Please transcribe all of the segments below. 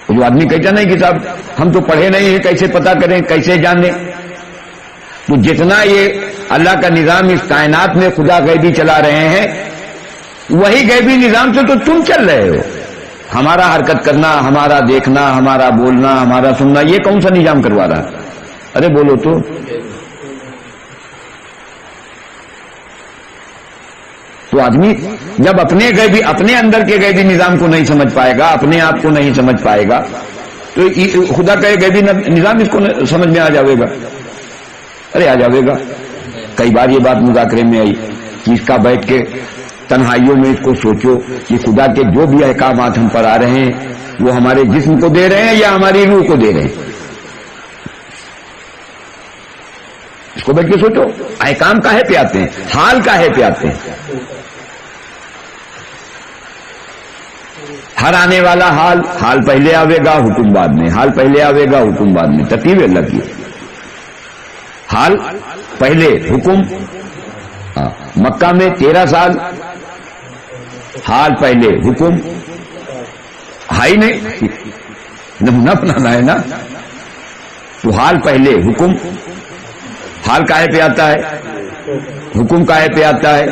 جو آدمی کہتا نہیں کہ صاحب ہم تو پڑھے نہیں ہیں، کیسے پتا کریں، کیسے جانیں؟ تو جتنا یہ اللہ کا نظام اس کائنات میں خدا غیبی چلا رہے ہیں، وہی غیبی نظام سے تو تم چل رہے ہو. ہمارا حرکت کرنا، ہمارا دیکھنا، ہمارا بولنا، ہمارا سننا، یہ کون سا نظام کروا رہا ہے؟ ارے بولو تو. تو آدمی جب اپنے اندر کے غیبی نظام کو نہیں سمجھ پائے گا، اپنے آپ کو نہیں سمجھ پائے گا، تو خدا کا غیبی نظام اس کو سمجھ میں آ جاوے گا. ارے آ جاوے گا. کئی بار یہ بات مذاکرے میں آئی کہ اس کا بیٹھ کے تنہائیوں میں اس کو سوچو کہ خدا کے جو بھی احکامات ہم پر آ رہے ہیں وہ ہمارے جسم کو دے رہے ہیں یا ہماری روح کو دے رہے ہیں. اس کو بیٹھ کے سوچو. احکام کاہے پہ آتے ہیں؟ حال کاہے پہ آتے ہیں؟ ہر آنے والا حال پہلے آوے گا، حکم بعد میں. حال پہلے آوے گا، حکم بعد میں. ترتیب اللہ کی. حال پہلے، حکم. مکہ میں 13 سال حال پہلے، حکم ہائی نہیں، نمونہ بنانا ہے نا. تو حال پہلے، حکم. حال کاہے پہ آتا ہے؟ حکم کاہے پہ آتا ہے؟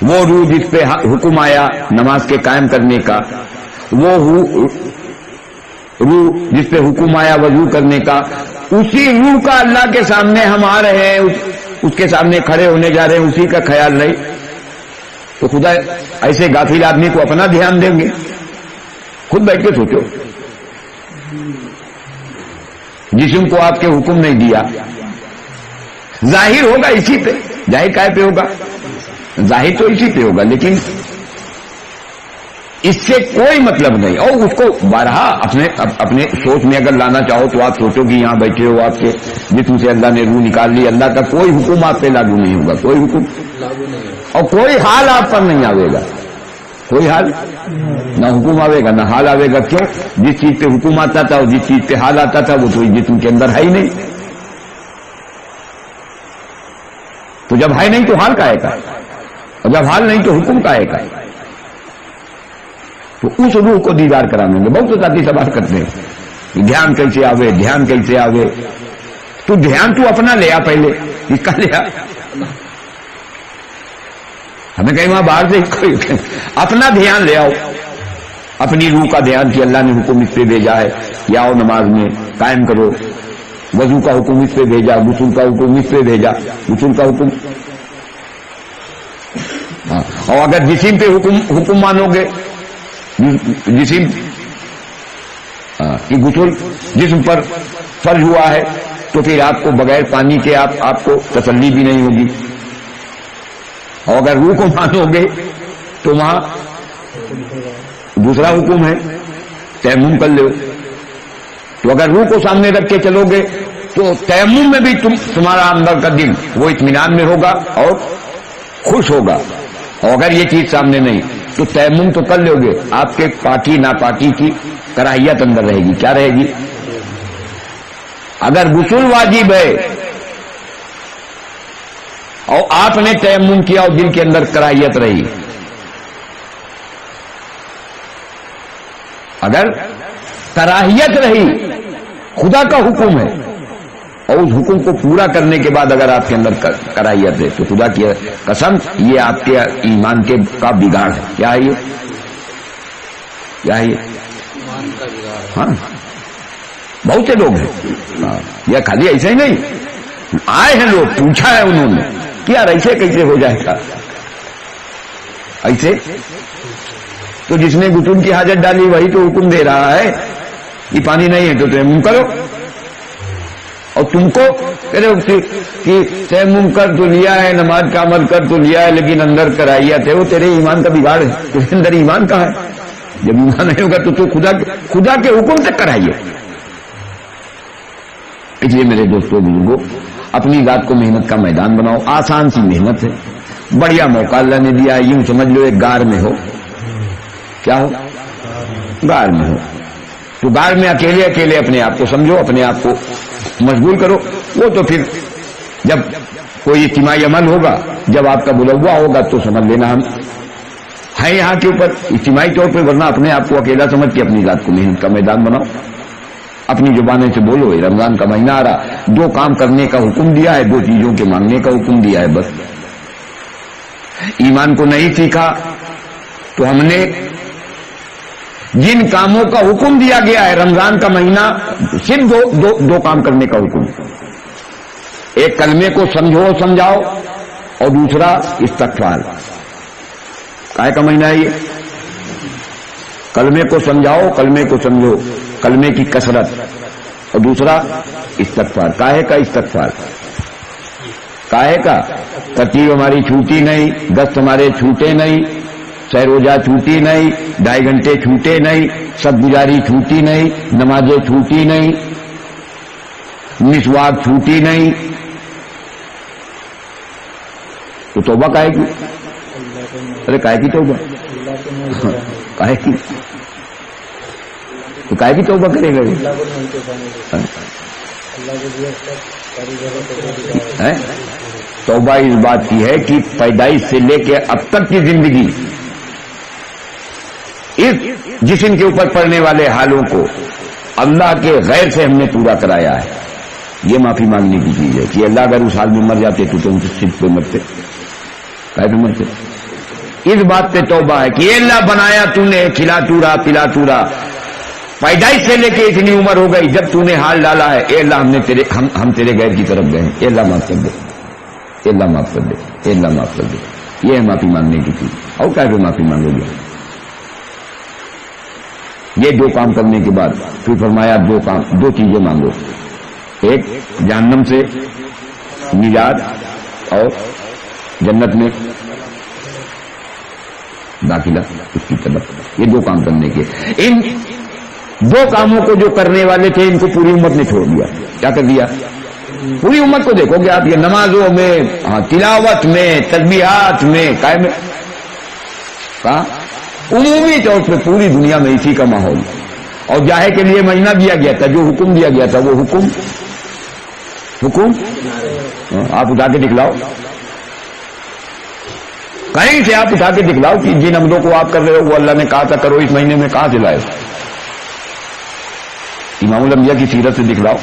وہ روح جس پہ حکم آیا نماز کے قائم کرنے کا، وہ روح جس پہ حکم آیا وضو کرنے کا، اسی روح کا اللہ کے سامنے ہم آ رہے ہیں، اس کے سامنے کھڑے ہونے جا رہے ہیں، اسی کا خیال نہیں. تو خدا ایسے غافل آدمی کو اپنا دھیان دیں گے؟ خود بیٹھ کے سوچو. جسم کو آپ کے حکم نہیں دیا، ظاہر ہوگا اسی پہ. ظاہر کائے پہ ہوگا؟ ظاہر تو اسی پہ ہوگا، لیکن اس سے کوئی مطلب نہیں. اور اس کو بارہا اپنے سوچ میں اگر لانا چاہو تو آپ سوچو کہ یہاں بیٹھے ہو، آپ کے جسم سے اللہ نے روح نکال لی، اللہ کا کوئی حکم آپ پہ لاگو نہیں ہوگا. کوئی حکم اور کوئی حال آپ پر نہیں آئے گا. کوئی حال نہ حکم آئے گا نہ حال آئے گا. کیوں؟ جس چیز پہ حکم آتا تھا اور جس چیز پہ حال آتا تھا وہ تو جسم کے اندر ہے ہی نہیں. تو جب ہے نہیں تو حال کا ہے کا، اور جب حال نہیں تو حکم کا ہے کا. تو اس روح کو دیدار کرانے میں بہت ذاتی سوال کرتے ہیں، دھیان کیسے آوے، دھیان کیسے آوے. تو دھیان تو اپنا لیا پہلے. اس کا لیا ہمیں کہیں وہاں باہر سے اپنا دھیان لے آؤ. اپنی روح کا دھیان کہ اللہ نے حکم اس پہ بھیجا ہے، یا آؤ نماز میں قائم کرو. وضو کا حکم اس پہ بھیجا، غسل کا حکم اس پہ بھیجا. غسل کا حکم، اور اگر جسم پہ حکم مانو گے، جسم کی غسل جسم پر فرض ہوا ہے، تو پھر آپ کو بغیر پانی کے آپ کو تسلی بھی نہیں ہوگی. اور اگر روح کو مانو گے تو وہاں دوسرا حکم ہے تیمم کر لو. تو اگر روح کو سامنے رکھ کے چلو گے تو تیمم میں بھی تمہارا اندر کا دل وہ اطمینان میں ہوگا اور خوش ہوگا. اور اگر یہ چیز سامنے نہیں تو تیمم تو کر لو گے، آپ کے پاکی ناپاکی کی کراہیت اندر رہے گی. کیا رہے گی؟ اگر غسل واجب ہے اور آپ نے تیمم کیا اور دل کے اندر کراہیت رہی، اگر کراہیت رہی، خدا کا حکم ہے اور اس حکم کو پورا کرنے کے بعد اگر آپ کے اندر کراہیت ہے تو خدا کی قسم یہ آپ کے ایمان کا بگاڑ ہے. کیا ہے یہ؟ کیا ہے یہ؟ ہاں بہت سے لوگ ہیں. یہ خالی ایسے ہی نہیں، آئے ہیں لوگ، پوچھا ہے انہوں نے کہ یار ایسے کیسے ہو جائے گا ایسے؟ تو جس نے غسل کی حاجت ڈالی وہی تو حکم دے رہا ہے کہ پانی نہیں ہے تو تیمم کرو. اور تم کو کہہ رہے ہو کہ تیمم کر تو لیا ہے، نماز کا عمل کر تو لیا ہے، لیکن اندر کراہیت ہے، وہ تیرے ایمان کا بگاڑ ہے. تیرے اندر ایمان کہاں ہے؟ جب ایمان نہیں ہوگا تو خدا کے حکم سے کرائیے. اس لیے میرے دوستوں بزرگوں، اپنی ذات کو محنت کا میدان بناؤ. آسان سی محنت ہے، بڑھیا موقع اللہ نے دیا. یوں سمجھ لو ایک غار میں ہو. کیا ہو؟ غار میں ہو. تو غار میں اکیلے اپنے آپ کو سمجھو، اپنے آپ کو مشغول کرو. وہ تو پھر جب کوئی اجتماعی عمل ہوگا، جب آپ کا بلوا ہوگا تو سمجھ لینا ہم ہے یہاں کے اوپر اجتماعی طور پہ، ورنہ اپنے آپ کو اکیلا سمجھ کے اپنی ذات کو محنت کا میدان بناؤ، اپنی زبانیں سے بولو رمضان کا مہینہ آ رہا، 2 کام کرنے کا حکم دیا ہے، 2 چیزوں کے مانگنے کا حکم دیا ہے، بس ایمان کو نہیں سیکھا تو ہم نے جن کاموں کا حکم دیا گیا ہے رمضان کا مہینہ، صرف دو کام کرنے کا حکم، ایک کلمے کو سمجھو سمجھاؤ اور دوسرا استغفار۔ کائے کا مہینہ ہے یہ؟ کلمے کو سمجھاؤ، کلمے کو سمجھو، کلمے کی کثرت، اور دوسرا استغفار۔ کائے کا استغفار؟ کائے کا؟ ترتیب ہماری چھوٹی نہیں، دست ہمارے چھوٹے نہیں، سہ روزہ چھوٹی نہیں، 2.5 گھنٹے چھوٹے نہیں، سب گزاری چھوٹی نہیں، نمازیں چھوٹی نہیں، مسواک چھوٹی نہیں، تو توبہ کائے کی؟ ارے کائے کی توبہ؟ کائے کی؟ تو کائے کی توبہ کرے گا؟ توبہ اس بات کی ہے کہ پیدائش سے لے کے اب تک کی زندگی اس جسم کے اوپر پڑنے والے حالوں کو اللہ کے غیر سے ہم نے پورا کرایا ہے۔ یہ معافی مانگنے کی چیز ہے کہ اللہ اگر اس حال میں مر جاتے تو تم صرف پہ مرتے، کہے پہ مرتے۔ اس بات پہ توبہ ہے کہ اے اللہ بنایا تو نے، کھلا تو رہا، پلا تو رہا، پیدائش سے لے کے اتنی عمر ہو گئی، جب تو نے حال ڈالا ہے اے اللہ ہم تیرے غیر کی طرف گئے ہیں، اے اللہ معاف کر دے، اے اللہ معاف کر دے، اے اللہ معاف کر دے۔ یہ ہے معافی مانگنے کی چیز۔ اور کیا پہ معافی مانگو گے؟ یہ 2 کام کرنے کے بعد پھر فرمایا 2 چیزیں مانگو، ایک جہنم سے نجات اور جنت میں داخلہ، اس کی طرف۔ یہ 2 کام کرنے کے، ان 2 کاموں کو جو کرنے والے تھے ان کو پوری امت نے چھوڑ دیا۔ کیا کر دیا؟ پوری امت کو دیکھو گے آپ، یہ نمازوں میں، تلاوت میں، تسبیحات میں، قائم میں، کہاں عمومی طور پہ پوری دنیا میں اسی کا ماحول۔ اور جاہے کے لیے مہینہ دیا گیا تھا، جو حکم دیا گیا تھا وہ حکم آپ اٹھا کے دکھلاؤ، کہیں سے آپ اٹھا کے دکھلاؤ کہ جن عملوں کو آپ کر رہے ہو وہ اللہ نے کہا تھا کرو اس مہینے میں، کہاں سے لائے؟ امام الانبیاء کی سیرت سے دکھلاؤ۔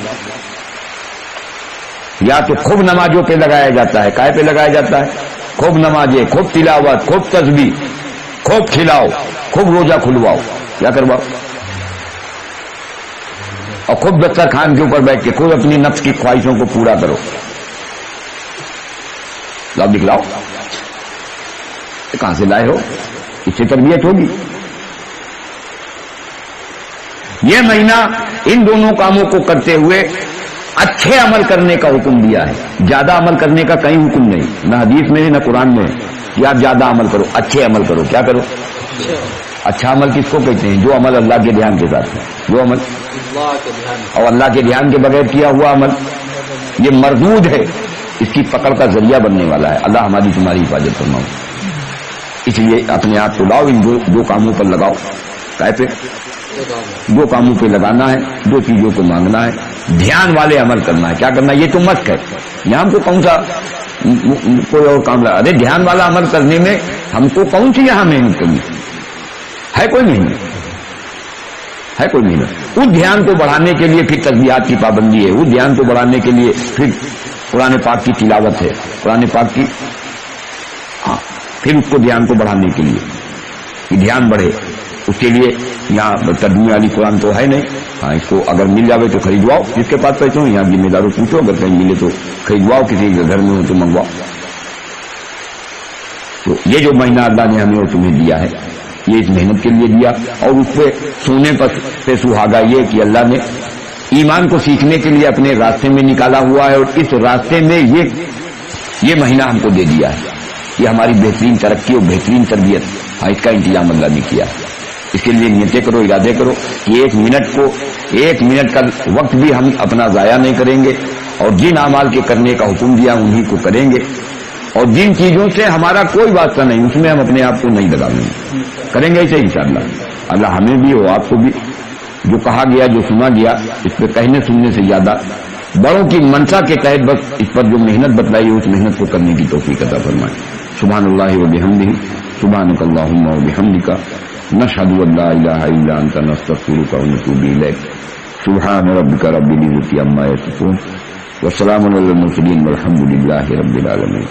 یا تو خوب نمازوں پہ لگایا جاتا ہے، کائے پہ لگایا جاتا ہے؟ خوب نمازیں، خوب تلاوت، خوب تسبیح، خوب کھلاؤ، خوب روزہ کھلواؤ، کیا کرواؤ؟ اور خوب دسترخوان کے اوپر بیٹھ کے خوب اپنی نفس کی خواہشوں کو پورا کرو۔ لاؤ دکھلاؤ، کہاں سے لائے ہو؟ اس سے تربیت ہوگی۔ یہ مہینہ ان دونوں کاموں کو کرتے ہوئے اچھے عمل کرنے کا حکم دیا ہے، زیادہ عمل کرنے کا کہیں حکم نہیں، نہ حدیث میں نہ قرآن میں کہ آپ زیادہ عمل کرو، اچھے عمل کرو۔ کیا کرو؟ اچھا عمل کس کو کہتے ہیں؟ جو عمل اللہ کے دھیان کے ساتھ ہے، جو عمل اور اللہ کے دھیان کے بغیر کیا ہوا عمل یہ مردود ہے، اس کی پکڑ کا ذریعہ بننے والا ہے۔ اللہ ہماری تمہاری حفاظت فرماؤ۔ اس لیے اپنے آپ کو لاؤ، ان 2 کاموں پر لگاؤ۔ کائے پہ؟ 2 کاموں پہ لگانا ہے، 2 چیزوں کو مانگنا ہے، دھیان والے عمل کرنا ہے۔ کیا کرنا ہے؟ یہ تو مشق ہے، یہاں ہم کو کون سا کوئی اور کام لگا؟ ارے دھیان والا عمل کرنے میں ہم کو کون سی یہاں محنت کرنی ہے؟ کوئی محنت ہے؟ کوئی محنت؟ اس دھیان کو بڑھانے کے لیے پھر تسبیحات کی پابندی ہے، اس دھیان کو بڑھانے کے لیے پھر قرآن پاک کی تلاوت ہے، قرآن پاک کی، پھر اس کو دھیان کو بڑھانے کے لیے کہ دھیان بڑھے، اس کے لیے یہاں ترجمے والی قرآن تو ہے نہیں، ہاں اس کو اگر مل جاوے تو خریدواؤ، جس کے پاس پیسے ہو، یہاں ذمہ داروں پوچھو، اگر کہیں ملے تو خریدواؤ، کسی کے گھر میں ہو تو منگواؤ۔ تو یہ جو مہینہ اللہ نے ہمیں اور تمہیں دیا ہے، یہ اس محنت کے لیے دیا، اور اس پہ سونے پہ سہاگا یہ کہ اللہ نے ایمان کو سیکھنے کے لیے اپنے راستے میں نکالا ہوا ہے، اور اس راستے میں یہ مہینہ ہم کو دے دیا ہے، یہ ہماری بہترین ترقی اور بہترین تربیت، ہاں اس کا انتظام اللہ نے کیا۔ اس کے لیے نیتیں کرو، ارادے کرو کہ 1 منٹ کا وقت بھی ہم اپنا ضائع نہیں کریں گے، اور جن اعمال کے کرنے کا حکم دیا انہی کو کریں گے، اور جن چیزوں سے ہمارا کوئی واسطہ نہیں اس میں ہم اپنے آپ کو نہیں لگائیں گے، کریں گے اسے انشاءاللہ۔ اللہ ہمیں بھی اور آپ کو بھی جو کہا گیا، جو سنا گیا، اس پہ کہنے سننے سے زیادہ بڑوں کی منشا کے تحت بس اس پر جو محنت بتلائی ہے اس محنت کو کرنے کی توفیق عطا فرمائے۔ سبحان اللہ و بحمدہ، سبحانك اللهم وبحمدك نشهد ان لا اله الا انت نستغفرك ونتوب اليك سبحان ربك رب العزة عما يصفون وسلام على المرسلين والحمد لله رب العالمين